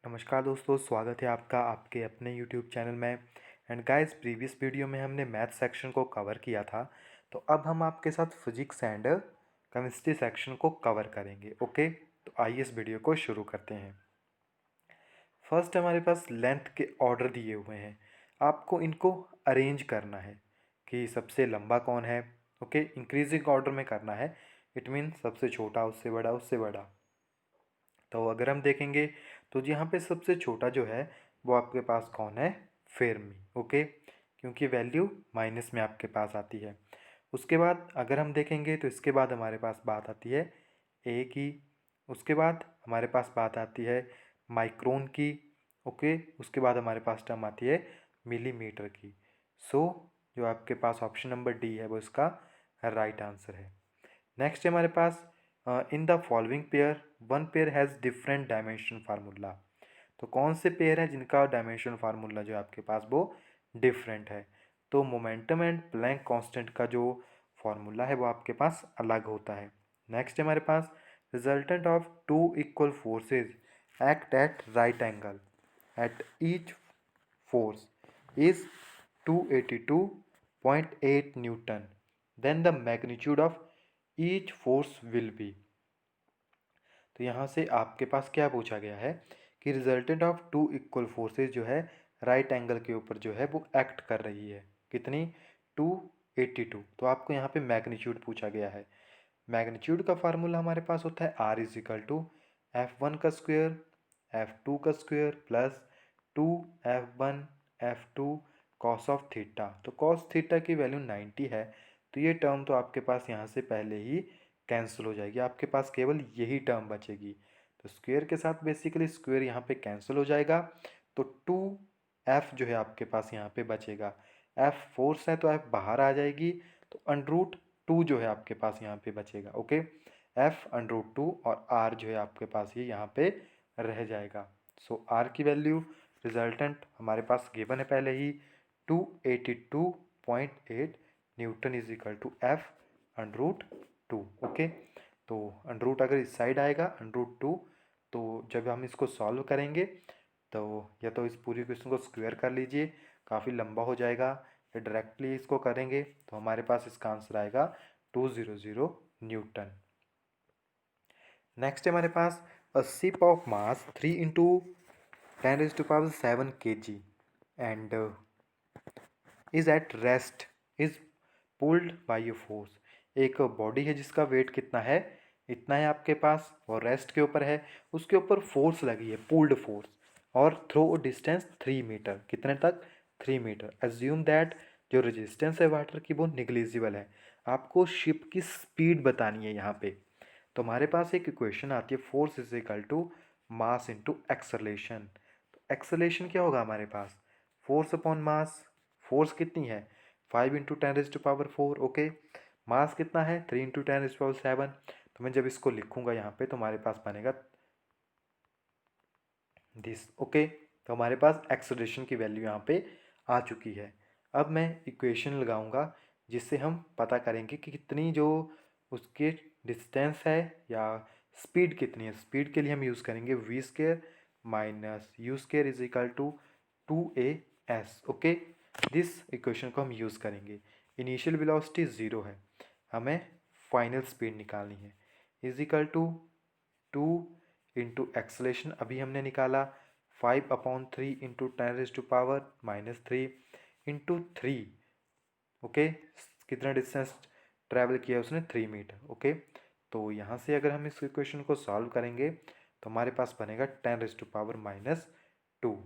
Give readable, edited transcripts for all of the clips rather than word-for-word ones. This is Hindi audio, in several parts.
नमस्कार दोस्तों, स्वागत है आपका आपके अपने यूट्यूब चैनल में। एंड गाइस, प्रीवियस वीडियो में हमने मैथ सेक्शन को कवर किया था, तो अब हम आपके साथ फिजिक्स एंड केमिस्ट्री सेक्शन को कवर करेंगे। ओके, तो आइए इस वीडियो को शुरू करते हैं। फर्स्ट हमारे पास लेंथ के ऑर्डर दिए हुए हैं, आपको इनको अरेंज करना है कि सबसे लंबा कौन है। ओके, इंक्रीजिंग ऑर्डर में करना है। इट मीन सबसे छोटा उससे बड़ा उससे बड़ा। तो अगर हम देखेंगे तो यहाँ पे सबसे छोटा जो है वो आपके पास कौन है, फेरमी। ओके, क्योंकि वैल्यू माइनस में आपके पास आती है। उसके बाद अगर हम देखेंगे तो इसके बाद हमारे पास बात आती है ए की। उसके बाद हमारे पास बात आती है माइक्रोन की। ओके, उसके बाद हमारे पास टर्म आती है मिलीमीटर की। सो जो आपके पास ऑप्शन नंबर डी है वो इसका राइट आंसर है। नेक्स्ट है हमारे पास in the following pair one pair has different dimension formula. तो कौन से पेयर है जिनका डायमेंशन फार्मूला जो है आपके पास वो डिफरेंट है। तो मोमेंटम एंड प्लैंक कांस्टेंट का जो फार्मूला है वो आपके पास अलग होता है। नेक्स्ट है हमारे पास resultant of two equal forces act at right angle at each force is 282.8 Newton, then the magnitude of each force will be। तो यहाँ से आपके पास क्या पूछा गया है कि resultant of two equal forces जो है राइट एंगल के ऊपर जो है वो एक्ट कर रही है। कितनी? 282। तो आपको यहाँ पे मैग्नीट्यूड पूछा गया है। मैग्नीट्यूड का फार्मूला हमारे पास होता है are is equal to F1 का स्क्वेयर F2 का square plus 2 F1 F2 cos of theta. तो कॉस थीटा की वैल्यू 90 है, तो ये टर्म तो आपके पास यहाँ से पहले ही कैंसिल हो जाएगी। आपके पास केवल यही टर्म बचेगी। तो स्क्वेयर के साथ बेसिकली स्क्वेयर यहाँ पे कैंसिल हो जाएगा। तो 2F जो है आपके पास यहाँ पे बचेगा। F फोर्स है तो F बाहर आ जाएगी, तो √2 जो है आपके पास यहाँ पे बचेगा। ओके, F √2 और R जो है आपके पास ये यहाँ पे रह जाएगा। सो R की वैल्यू रिजल्टेंट हमारे पास गिवन है पहले ही 282.8 newton is equal to F √2। ओके, तो √ अगर इस साइड आएगा √2, तो जब हम इसको सॉल्व करेंगे तो या तो इस पूरी क्वेश्चन को स्क्वायर कर लीजिए, काफ़ी लंबा हो जाएगा, या डायरेक्टली इसको करेंगे तो हमारे पास इसका आंसर आएगा 200 न्यूटन। नेक्स्ट है हमारे पास a ship of mass 3 into 10⁻7 kg and is at rest is pulled by a force. एक बॉडी है जिसका वेट कितना है, इतना है आपके पास, और रेस्ट के ऊपर है, उसके ऊपर फोर्स लगी है, पुल्ड फोर्स, और थ्रो डिस्टेंस 3 मीटर। कितने तक? 3 मीटर। एज्यूम दैट जो रेजिस्टेंस है वाटर की वो निग्लिजिबल है। आपको शिप की स्पीड बतानी है यहाँ पे। तो हमारे पास एक इक्वेशन आती है force is equal to mass into acceleration. तो एक्सलेशन क्या होगा हमारे पास? Force upon mass. फोर्स कितनी है? 5 × 10⁻⁴। ओके, मास कितना है? 3 × 10⁻⁷। तो मैं जब इसको लिखूंगा यहाँ पे तो हमारे पास बनेगा दिस। ओके, तो हमारे पास एक्सलेशन की वैल्यू यहाँ पे आ चुकी है। अब मैं इक्वेशन लगाऊंगा जिससे हम पता करेंगे कि कितनी जो उसके डिस्टेंस है या स्पीड कितनी है। स्पीड के लिए हम यूज़ करेंगे v² minus u² is equal to 2as। ओके, दिस इक्वेशन को हम यूज़ करेंगे। इनिशियल वेलोसिटी 0 है, हमें फाइनल स्पीड निकालनी है। Is equal to 2 into acceleration अभी हमने निकाला 5/3 इंटू 10⁻³ इंटू 3। ओके, कितना डिस्टेंस ट्रैवल किया उसने? 3 मीटर। ओके, तो यहाँ से अगर हम इस इक्वेशन को सॉल्व करेंगे तो हमारे पास बनेगा 10⁻²। तो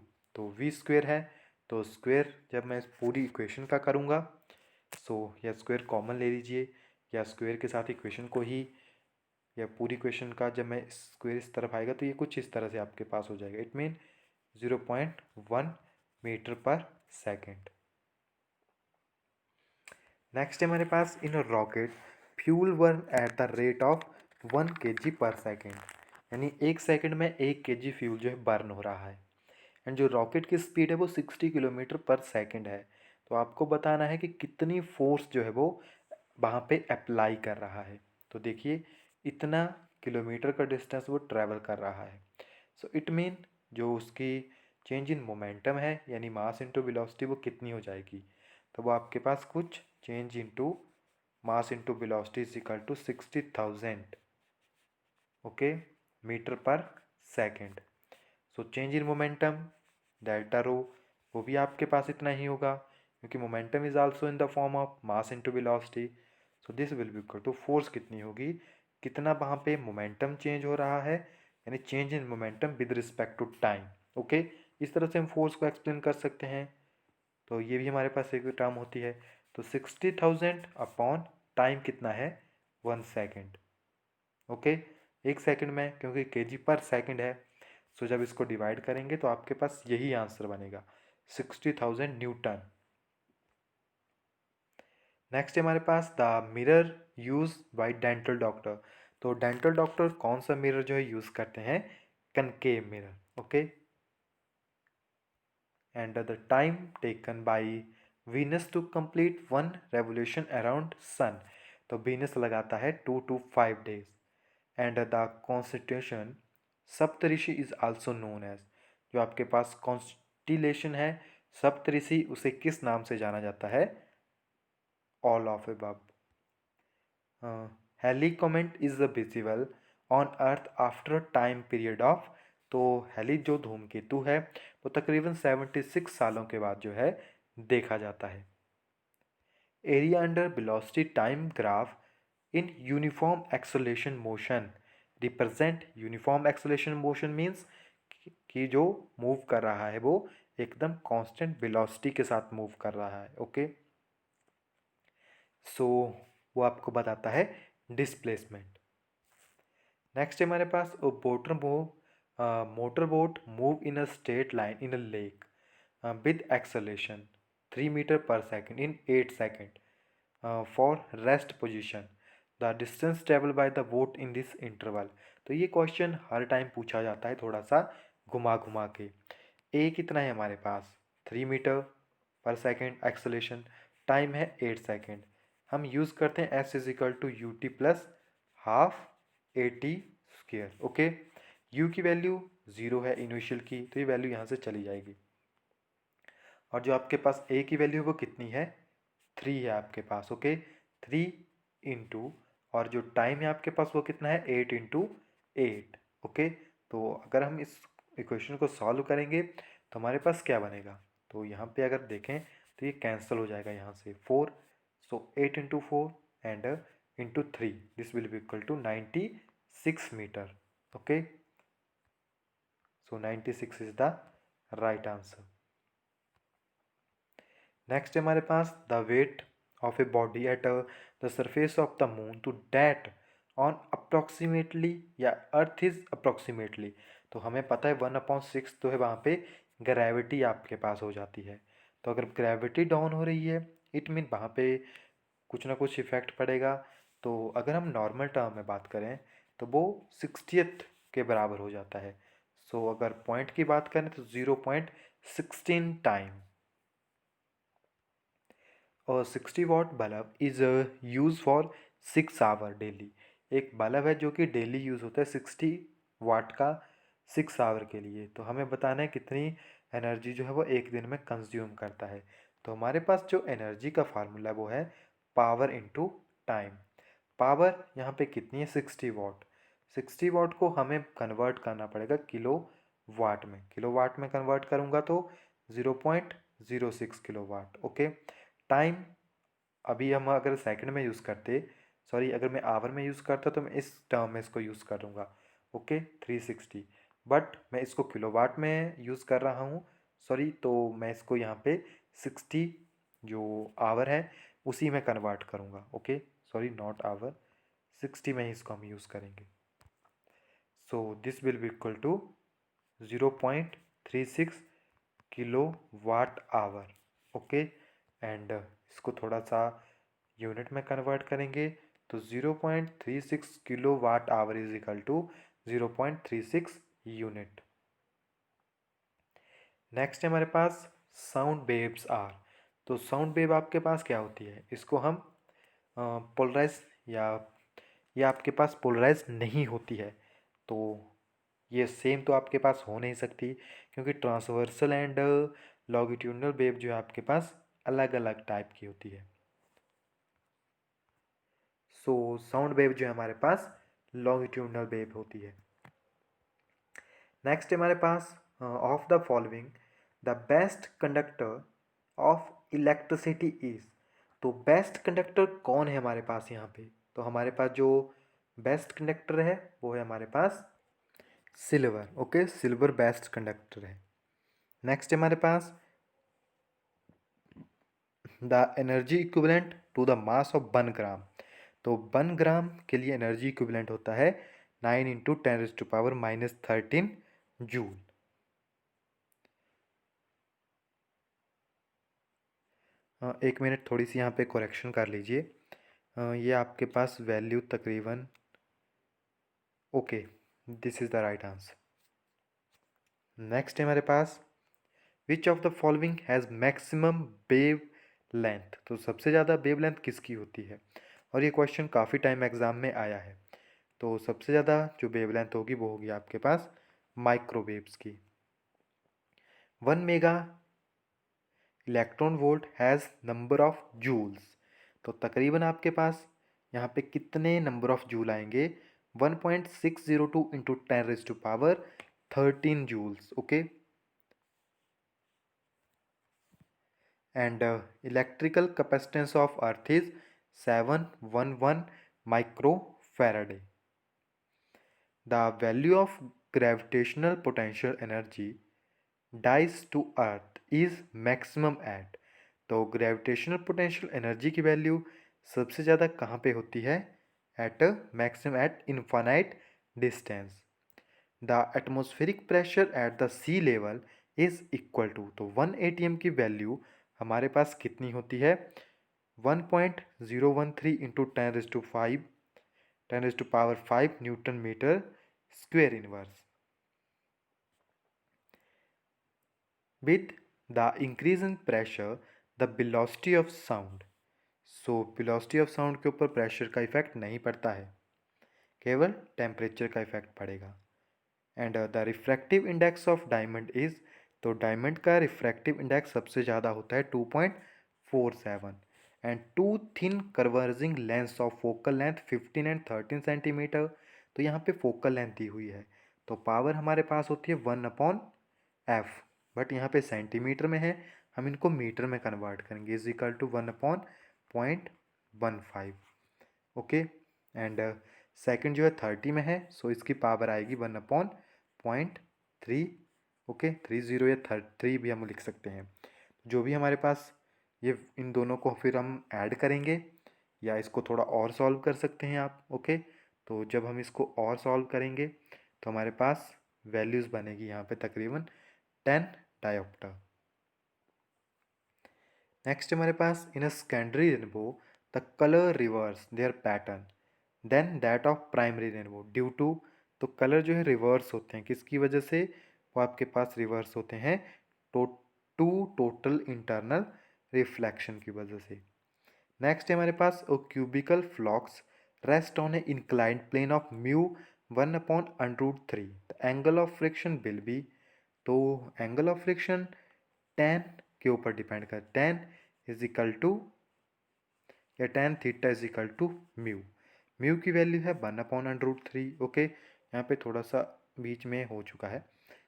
v² है, तो स्क्वेयर जब मैं इस पूरी इक्वेशन का करूँगा, सो या स्क्वेयर कॉमन ले लीजिए, या स्क्वेयर के साथ इक्वेशन को ही, या पूरी इक्वेशन का जब मैं स्क्वेयर इस तरफ आएगा तो ये कुछ इस तरह से आपके पास हो जाएगा। It mean 0.1 metre per second. Next है हमारे पास in rocket fuel burn at the rate of 1 kg per second. यानी 1 सेकेंड में 1 kg फ्यूल जो है बर्न हो रहा है। एंड जो रॉकेट की स्पीड है वो 60 किलोमीटर पर सेकेंड है। तो आपको बताना है कि कितनी फोर्स जो है वो वहाँ पे अप्लाई कर रहा है। तो देखिए, इतना किलोमीटर का डिस्टेंस वो ट्रैवल कर रहा है। सो इट मीन जो उसकी चेंज इन मोमेंटम है यानी मास इंटू वेलोसिटी वो कितनी हो जाएगी। तो वो आपके पास कुछ change into mass into velocity is equal to 60,000 okay metre per second. So change in momentum delta rho वो भी आपके पास इतना ही होगा क्योंकि momentum is also in the form of mass into velocity. So this will be equal to force कितनी होगी, कितना वहाँ पे मोमेंटम चेंज हो रहा है यानी change in momentum with respect to time. Okay, इस तरह से हम फोर्स को एक्सप्लेन कर सकते हैं। तो ये भी हमारे पास एक टर्म होती है। तो 60,000 अपॉन टाइम कितना है 1 सेकेंड। ओके, 1 सेकेंड में क्योंकि केजी पर सेकेंड है, सो जब इसको डिवाइड करेंगे तो आपके पास यही आंसर बनेगा 60,000 न्यूटन। नेक्स्ट है हमारे पास the mirror use by dental doctor. तो डेंटल डॉक्टर कौन सा मिरर जो है यूज करते हैं, concave mirror. Okay, and the time taken by Venus to complete 1 revolution around sun. तो वीनस लगाता है 2 to 5 days। And the constitution Saptarishi is also known as. जो आपके पास कॉन्स्टिलेशन है सप्तऋषि, उसे किस नाम से जाना जाता है, all of above. Halley comet is visible on earth after time period of. तो हेली जो धूमकेतु है वो तकरीबन 76 सालों के बाद जो है देखा जाता है। Area under velocity time graph in uniform acceleration motion represent. Uniform acceleration motion means कि जो मूव कर रहा है वो एकदम कांस्टेंट वेलोसिटी के साथ मूव कर रहा है। ओके, सो वो आपको बताता है डिस्प्लेसमेंट। नेक्स्ट है हमारे पास motor boat move in a straight line in a lake with acceleration 3 metre per second in 8 second for rest position. The distance travel by the boat in this interval. तो ये क्वेश्चन हर टाइम पूछा जाता है थोड़ा सा घुमा घुमा के। ए कितना है हमारे पास 3 metre per second acceleration, time है 8 सेकेंड। हम यूज़ करते हैं s is equal to u t plus half a t square. Okay, u की वैल्यू 0 है इनिशियल की, तो ये वैल्यू यहाँ से चली जाएगी। और जो आपके पास ए की वैल्यू वो कितनी है 3 है आपके पास। ओके, 3 इंटू और जो टाइम है आपके पास वो कितना है 8 इंटू 8। ओके, तो अगर हम इस इक्वेशन को सॉल्व करेंगे तो हमारे पास क्या बनेगा, तो यहाँ पे अगर देखें तो ये कैंसिल हो जाएगा यहाँ से 4। So 8 into 4 and into 3 this will be equal to 96 metre. Okay, so 96 is the right answer. Next है हमारे पास the weight of a body at the surface of the moon to that on approximately या अर्थ इज अप्रॉक्सीमेटली। तो हमें पता है 1/6 तो है वहाँ पे ग्रेविटी आपके पास हो जाती है। तो अगर ग्रेविटी डाउन हो रही है इट मीन वहाँ पे कुछ ना कुछ इफेक्ट पड़ेगा। तो अगर हम नॉर्मल टर्म में बात करें तो वो 60th के बराबर हो जाता है। सो अगर पॉइंट की बात करें तो 0.16 टाइम। और 60 watt bulb is use for 6 hour daily. एक बल्ब है जो कि डेली यूज़ होता है 60 वाट का 6 आवर के लिए। तो हमें बताना है कितनी एनर्जी जो है वो एक दिन में कंज्यूम करता है। तो हमारे पास जो एनर्जी का फार्मूला वो है पावर इनटू टाइम। पावर यहाँ पे कितनी है 60 वाट। 60 वाट को हमें कन्वर्ट करना पड़ेगा किलो वाट में। किलो वाट में कन्वर्ट करूँगा तो 0.06 किलो वाट। ओके, टाइम अभी हम अगर सेकंड में यूज़ करते, सॉरी अगर मैं आवर में यूज़ करता तो मैं इस टर्म में इसको यूज़ करूँगा। ओके, 360, बट मैं इसको किलोवाट में यूज़ कर रहा हूँ। सॉरी, तो मैं इसको यहाँ पे 60 जो आवर है उसी में कन्वर्ट करूँगा। ओके, सॉरी नॉट आवर, 60 में ही इसको हम यूज़ करेंगे। So this will be equal to 0.36 kilo watt hour. Okay, and इसको थोड़ा सा यूनिट में कन्वर्ट करेंगे तो 0.36 kilo watt hour is equal to 0.36 unit. Next है हमारे पास साउंड वेव्स आर। तो साउंड वेव आपके पास क्या होती है, इसको हम पोलराइज या आपके पास पोलराइज नहीं होती है। तो ये सेम तो आपके पास हो नहीं सकती, क्योंकि ट्रांसवर्सल एंड लॉन्गिट्यूडनल वेव जो है आपके पास अलग अलग टाइप की होती है। सो साउंड वेव जो है हमारे पास लॉन्गिट्यूडनल वेव होती है। नेक्स्ट हमारे पास of the following the best conductor of electricity is. तो बेस्ट कंडक्टर कौन है हमारे पास यहाँ पे? तो हमारे पास जो बेस्ट कंडक्टर है वो है हमारे पास silver. Okay, silver best conductor है। नेक्स्ट हमारे पास the energy equivalent to the mass of 1 gram. तो 1 ग्राम के लिए एनर्जी इक्विवेलेंट होता है 9 × 10⁻⁻13 जूल। एक मिनट, थोड़ी सी यहाँ पे करेक्शन कर लीजिए। ये आपके पास वैल्यू तकरीबन, okay, this is the right answer. Next है हमारे पास which of the following has maximum wavelength. तो सबसे ज़्यादा वेव लेंथ किसकी होती है? और ये क्वेश्चन काफ़ी टाइम एग्जाम में आया है। तो सबसे ज़्यादा जो वेव लेंथ होगी वो होगी आपके पास माइक्रोवेव्स की। 1 mega electron volt has number of joules. तो तकरीबन आपके पास यहाँ पे कितने नंबर ऑफ जूल आएंगे? 1.602 into 10⁻13 joules. Okay, and electrical capacitance of earth is 711 microfarad. The value of gravitational potential energy dies to earth is maximum at। तो ग्रेविटेशनल पोटेंशियल एनर्जी की वैल्यू सबसे ज़्यादा कहाँ पे होती है? At maximum at infinite distance. The atmospheric pressure at the sea level is equal to. तो 1 atm की वैल्यू हमारे पास कितनी होती है? 1.013 into 10⁻5 newton metre square inverse. With the increase in pressure the velocity of sound. So velocity of sound के ऊपर प्रेशर का इफेक्ट नहीं पड़ता है, केवल टेम्परेचर का इफेक्ट पड़ेगा। And the refractive index of diamond is. तो डायमंड का रिफ्रैक्टिव इंडेक्स सबसे ज़्यादा होता है 2.47। And two thin converging lens of focal length 15 and 13 centimetre. तो यहाँ पे फोकल लेंथ दी हुई है, तो पावर हमारे पास होती है 1/f, बट यहाँ पे सेंटीमीटर में है, हम इनको मीटर में कन्वर्ट करेंगे, is equal to 1/0.15। Okay, and second जो है 30 में है, सो इसकी पावर आएगी 1/0.3। ओके, 30 या 3 भी हम लिख सकते हैं। जो भी हमारे पास ये इन दोनों को फिर हम ऐड करेंगे, या इसको थोड़ा और सॉल्व कर सकते हैं आप। ओके, तो जब हम इसको और सॉल्व करेंगे तो हमारे पास वैल्यूज़ बनेगी यहाँ पे तकरीबन 10 डायोप्टर। नेक्स्ट हमारे पास in a secondary rainbow the colour reverse their pattern than that of primary rainbow due to. तो कलर जो है रिवर्स होते हैं, किसकी वजह से वो आपके पास रिवर्स होते हैं? टू टोटल इंटरनल रिफ्लेक्शन की वजह से। नेक्स्ट है हमारे पास cubical flocks rest on a inclined plane of mu 1/√3। Angle of friction will be. तो एंगल ऑफ फ्रिक्शन tan के ऊपर डिपेंड कर, tan इज इक्वल टू, या tan theta is equal to mu. Mu की वैल्यू है 1/√3। ओके, यहाँ पे थोड़ा सा बीच में हो चुका है।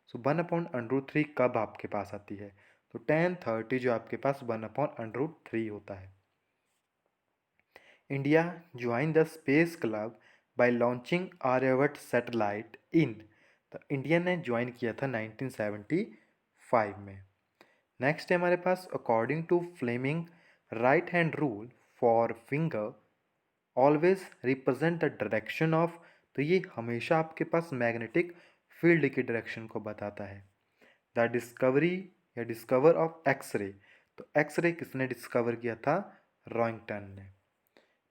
सो 1/√3 कब आपके पास आती है? तो tan 30 जो आपके पास 1/√3 होता है। India join the space club by launching Aryabhata satellite in. तो इंडिया ने ज्वाइन किया था 1975 में। नेक्स्ट है हमारे पास according to Fleming right hand rule for finger always represent the direction of. तो ये हमेशा आपके पास मैग्नेटिक फील्ड की डायरेक्शन को बताता है। द डिस्कवरी या डिस्कवर ऑफ एक्सरे। तो एक्सरे किसने डिस्कवर किया था? रॉइंगटन ने।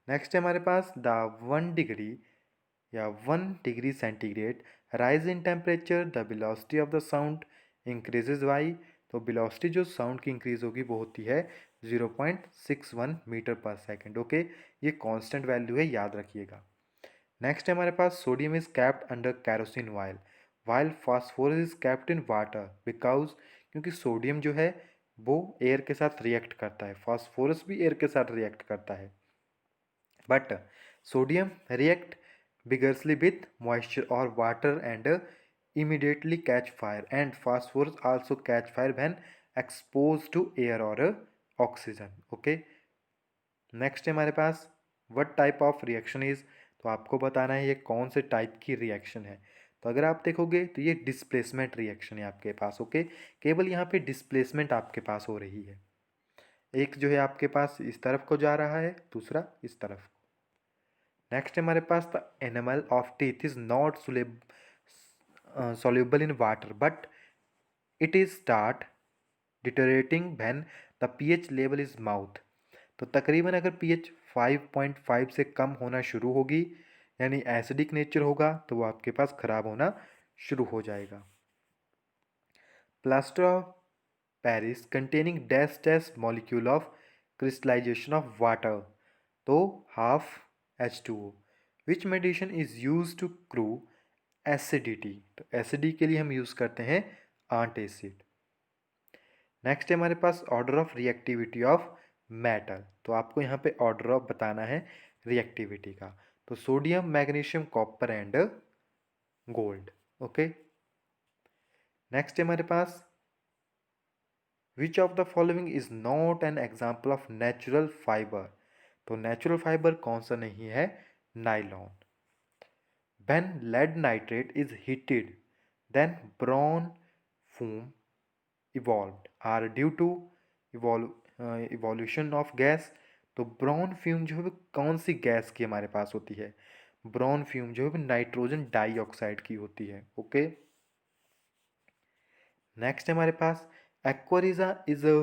नेक्स्ट है हमारे पास द 1 डिग्री या 1 degree centigrade rise in temperature the velocity of the sound increases by. तो वेलोसिटी जो साउंड की इंक्रीज होगी वो होती है 0.61 मीटर पर सेकेंड। ओके, ये कांस्टेंट वैल्यू है, याद रखिएगा। नेक्स्ट है हमारे पास sodium is kept under kerosene oil while phosphorus is kept in water because, क्योंकि सोडियम जो है वो एयर के साथ रिएक्ट करता है, फास्फोरस भी एयर के साथ रिएक्ट करता है, but sodium react vigorously with moisture or water and immediately catch fire, and phosphorus also catch fire when exposed to air or oxygen. Okay, next है हमारे पास what type of reaction is, तो आपको बताना है ये कौन से टाइप की रिएक्शन है। तो अगर आप देखोगे तो ये डिस्प्लेसमेंट रिएक्शन है आपके पास। ओके, केवल यहाँ पे डिस्प्लेसमेंट आपके पास हो रही है, एक जो है आपके पास इस तरफ को जा रहा है, दूसरा इस तरफ। नेक्स्ट हमारे पास the enamel of teeth is not soluble in water but it is start deteriorating when the pH level is mouth। तो तकरीबन अगर pH 5.5 से कम होना शुरू होगी, यानी एसिडिक नेचर होगा, तो वो आपके पास खराब होना शुरू हो जाएगा। Plaster of Paris containing dash dash molecule of crystallisation of water, तो half H2O। Which medicine is use to cure acidity, तो एसिडिटी के लिए हम यूज़ करते हैं आंट एसिड। नेक्स्ट है हमारे पास order of reactivity of metal, तो आपको यहाँ पे ऑर्डर ऑफ बताना है रिएक्टिविटी का। तो sodium, magnesium, copper and gold. Okay, next है हमारे पास which of the following is not an example of natural fibre, तो नेचुरल फाइबर कौन सा नहीं है, nylon. When lead nitrate is heated, then brown fume evolved are due to evolution of gas। तो ब्राउन फ्यूम जो है वो कौन सी गैस की हमारे पास होती है, ब्राउन फ्यूम जो है वो नाइट्रोजन डाइऑक्साइड की होती है। ओके, नेक्स्ट है हमारे पास एक्वारिजा इज अ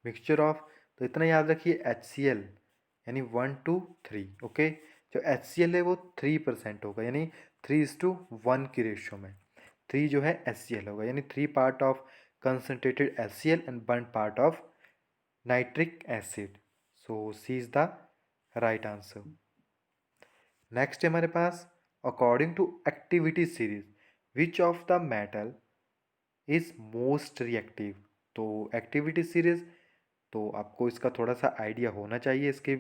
मिक्सचर ऑफ, तो इतना याद रखिए HCl यानी 1 to 3। ओके, जो HCl है वो 3% होगा, यानी 3:1 की रेशियो में 3 जो है HCl होगा, यानी 3 part of concentrated HCl and 1 part of nitric acid. So C is the right answer. Next है हमारे पास according to activity series which of the metal is most reactive, तो एक्टिविटी सीरीज, तो आपको इसका थोड़ा सा आइडिया होना चाहिए, इसके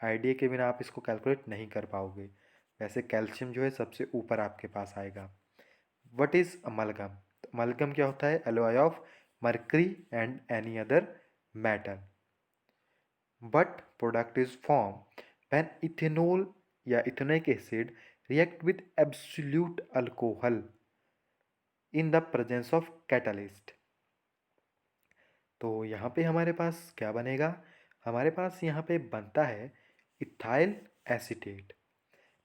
आइडिया के बिना आप इसको कैलकुलेट नहीं कर पाओगे। वैसे कैल्शियम जो है सबसे ऊपर आपके पास आएगा। व्हाट इज अमलगम, तो अमलगम क्या होता है, alloy of mercury and any other metal, but product is form when ethanol या ethanoic acid react with absolute alcohol in the presence of catalyst. तो यहाँ पे हमारे पास क्या बनेगा, हमारे पास यहाँ पे बनता है इथाइल एसीटेट।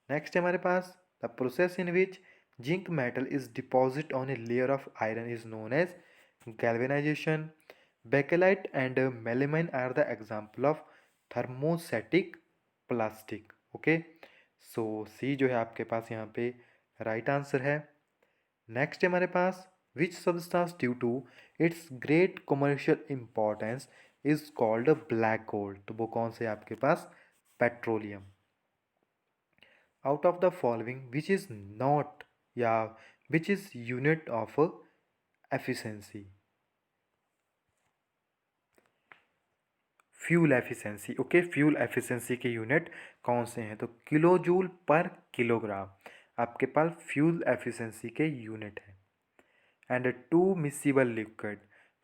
नेक्स्ट है हमारे पास the process in which zinc metal is deposit on a layer of iron is known as galvanisation. Bakelite and melamine are the example of thermosetting plastic. Okay, so C जो है आपके पास यहाँ पे राइट आंसर है। नेक्स्ट है हमारे पास which substance due to its great commercial importance is called black gold, तो वो कौन से आपके पास, petroleum. Out of the following which is not या which is unit of efficiency, fuel efficiency. Okay, fuel efficiency के यूनिट कौन से हैं, तो किलो जूल पर किलोग्राम आपके पास फ्यूल एफिशिएंसी के यूनिट है। And two miscible liquid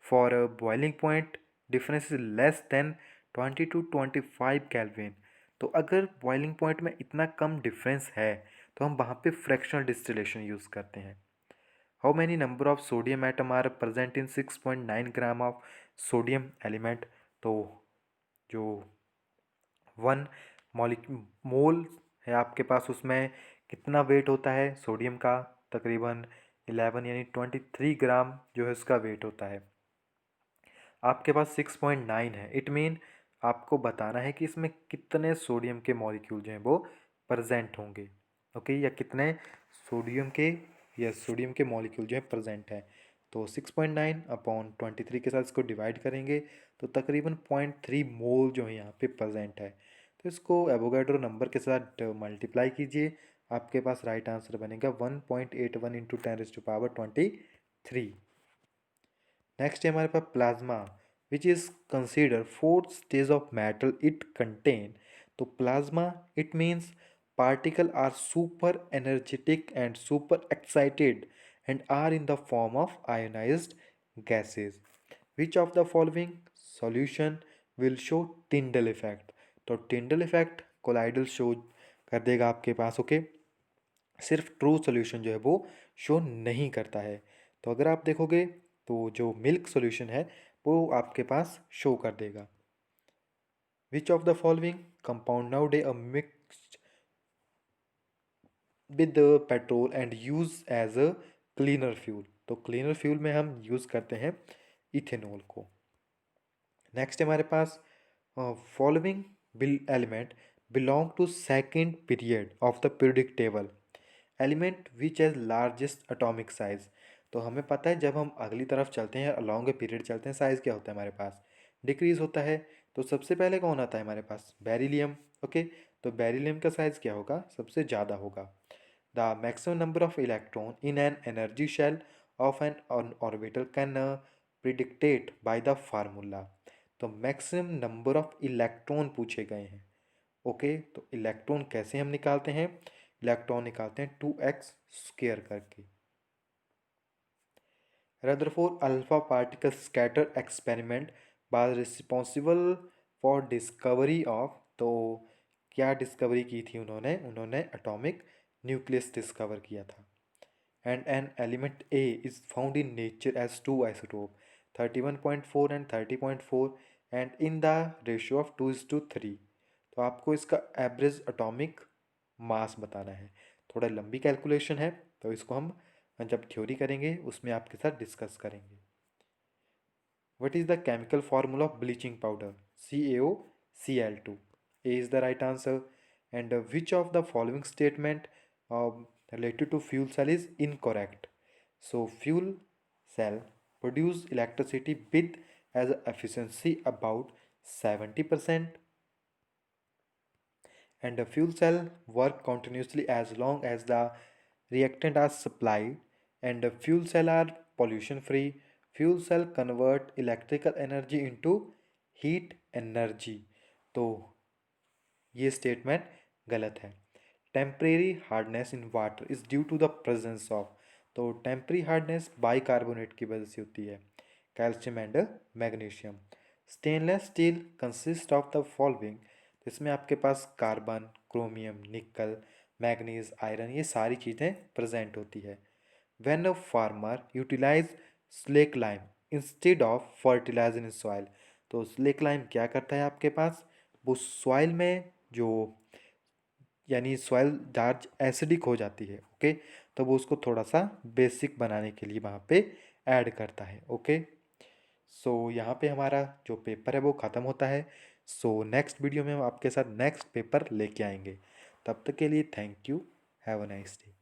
for a boiling point difference is less than 20 to 25 kelvin, तो अगर बॉइलिंग पॉइंट में इतना कम डिफरेंस है तो हम वहाँ पे फ्रैक्शनल डिस्टिलेशन यूज़ करते हैं। How many number of sodium atom are present in 6.9 gram of sodium element, तो जो 1 मोल है आपके पास उसमें कितना वेट होता है सोडियम का, तकरीबन 11 यानी 23 ग्राम जो है उसका वेट होता है। आपके पास 6.9 है, इट मीन आपको बताना है कि इसमें कितने सोडियम के मॉलिक्यूल जो हैं वो प्रेजेंट होंगे। ओके, या कितने सोडियम के मॉलिक्यूल जो है प्रेजेंट है। तो 6.9/23 के साथ इसको डिवाइड करेंगे तो तकरीबन 0.3 मोल जो है यहाँ पे प्रेजेंट है। तो इसको एवोगाड्रो नंबर के साथ मल्टीप्लाई कीजिए, आपके पास राइट आंसर बनेगा 1.81 इंटू 10⁻23। नेक्स्ट है हमारे पास plasma which is consider fourth stage of matter it contain. तो plasma it means particle are super energetic and super excited and are in the form of ionized gases. Which of the following solution will show Tyndall effect? तो Tyndall effect कोलाइडल शो कर देगा आपके पास। ओके, सिर्फ ट्रू सॉल्यूशन जो है वो शो नहीं करता है। तो अगर आप देखोगे तो जो मिल्क सॉल्यूशन है वो आपके पास शो कर देगा। Which of the following compound nowadays a mixed with petrol and use as a cleaner fuel. तो क्लीनर फ्यूल में हम यूज़ करते हैं इथेनॉल को। नेक्स्ट हमारे पास following will element belong to second period of the periodic table. Element which has largest atomic size. तो हमें पता है जब हम अगली तरफ चलते हैं, अलॉन्ग ए पीरियड चलते हैं, साइज़ क्या होता है हमारे पास, डिक्रीज होता है। तो सबसे पहले कौन आता है हमारे पास, बेरिलियम। ओके, तो बेरिलियम का साइज़ क्या होगा, सबसे ज़्यादा होगा। The maximum number of electron in an energy shell of an orbital can predicted by the formula. तो मैक्सिमम नंबर ऑफ इलेक्ट्रॉन पूछे गए हैं। ओके, तो इलेक्ट्रॉन कैसे हम निकालते हैं, इलेक्ट्रॉन निकालते हैं 2x स्क्वायर करके। Rutherford alpha particle scatter experiment was responsible for discovery of. तो क्या डिस्कवरी की थी उन्होंने, उन्होंने एटॉमिक न्यूक्लियस डिस्कवर किया था। And an element a is found in nature as two isotope 31.4 and 30.4 and in the ratio of 2:3। तो आपको इसका एवरेज एटॉमिक मास बताना है। थोड़ा लंबी कैलकुलेशन है, तो इसको हम जब थ्योरी करेंगे उसमें आपके साथ डिस्कस करेंगे। What is the chemical formula of bleaching powder? CaOCl2. A is the right answer. And which of the following statement related to fuel cell is incorrect? So fuel cell produce electricity with as efficiency about 70%, and the fuel cell work continuously as long as the reactant are supplied, and the fuel cell are pollution free. Fuel cell convert electrical energy into heat energy। तो ये स्टेटमेंट गलत है। Temporary hardness in water is due to the presence of. तो टेम्परेरी हार्डनेस बाइकार्बोनेट की वजह से होती है, calcium and magnesium. Stainless steel consist of the following. इसमें आपके पास carbon, chromium, nickel, manganese, iron, ये सारी चीज़ें प्रेजेंट होती है। When a farmer utilise slake lime instead of fertiliser in soil. तो स्लेक लाइम क्या करता है आपके पास, वो सॉइल में जो यानी सॉइल चार्ज एसिडिक हो जाती है। ओके, तो वो उसको थोड़ा सा बेसिक बनाने के लिए वहाँ पे ऐड करता है। ओके, सो यहाँ पे हमारा जो पेपर है वो ख़त्म होता है। सो नेक्स्ट वीडियो में हम आपके साथ नेक्स्ट पेपर लेके आएंगे। तब तक के लिए thank you, have a nice day.